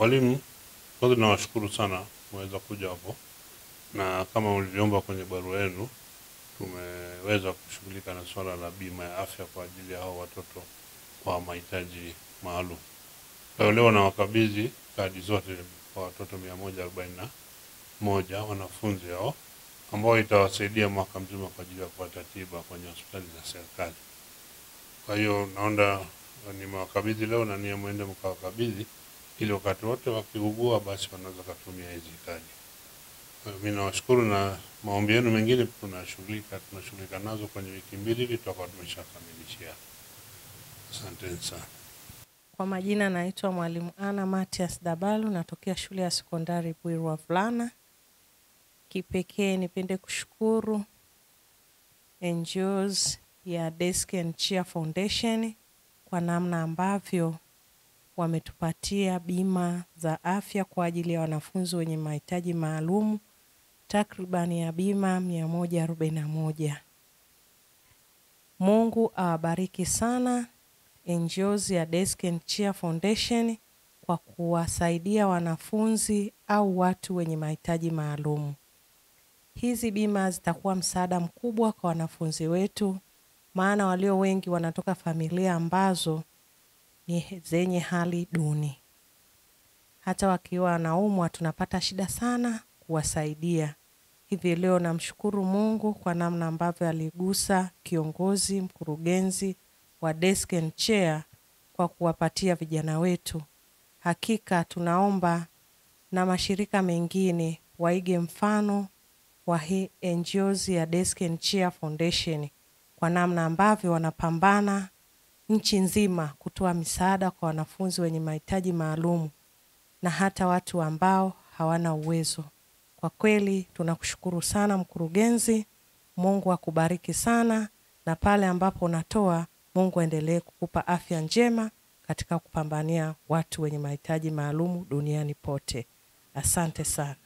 Walimu, kwanza nawashukuru sana mweza kuja hapo, na kama ulivyoomba kwenye barua yenu, tumeweza kushughulika na swala la bima ya afya kwa ajili ya hao watoto wa mahitaji maalum. Kwa hiyo leo na wakabidhi kadi zote kwa watoto 141 wanafunzi hao ambao itawasaidia mwaka mzima kwa ajili ya kupata tiba kwenye hospitali za serikali. Kwa hiyo naomba nimewakabidhi leo na niye muende mkawakabidhi ili wakati wote wakiugua basi wanaweza kutumia hizi kadi. Mimi nawashukuru, na maombi yenu mengine tunashughulika nazo kwenye wiki mbili ili tutakuwa tumeshakamilishia. Asante sana. Kwa majina naitwa Mwalimu Ana Matias Dabalu, natokea shule ya sekondari Bwiru Wavulana. Kipekee nipende kushukuru NGOs ya Desk and Chair Foundation kwa namna ambavyo wametupatia bima za afya kwa ajili ya wanafunzi wenye mahitaji maalum, takribani ya bima 141. Mungu awabariki sana NGOs ya Desk and Chair Foundation kwa kuwasaidia wanafunzi au watu wenye mahitaji maalum. Hizi bima zitakuwa msaada mkubwa kwa wanafunzi wetu, maana walio wengi wanatoka familia ambazo ni zenye hali duni. Hata wakiwa wanaumwa tunapata shida sana kuwasaidia. Hivi leo namshukuru Mungu kwa namna ambavyo aligusa kiongozi mkurugenzi wa Desk and Chair kwa kuwapatia vijana wetu. Hakika tunaomba na mashirika mengine waige mfano wa hii NGOs ya Desk and Chair Foundation kwa namna ambavyo wanapambana nchi nzima kutoa misaada kwa wanafunzi wenye mahitaji maalum na hata watu ambao hawana uwezo. Kwa kweli tunakushukuru sana mkurugenzi. Mungu akubariki sana, na pale ambapo unatoa, Mungu aendelee kukupa afya njema katika kupambania watu wenye mahitaji maalum duniani pote. Asante sana.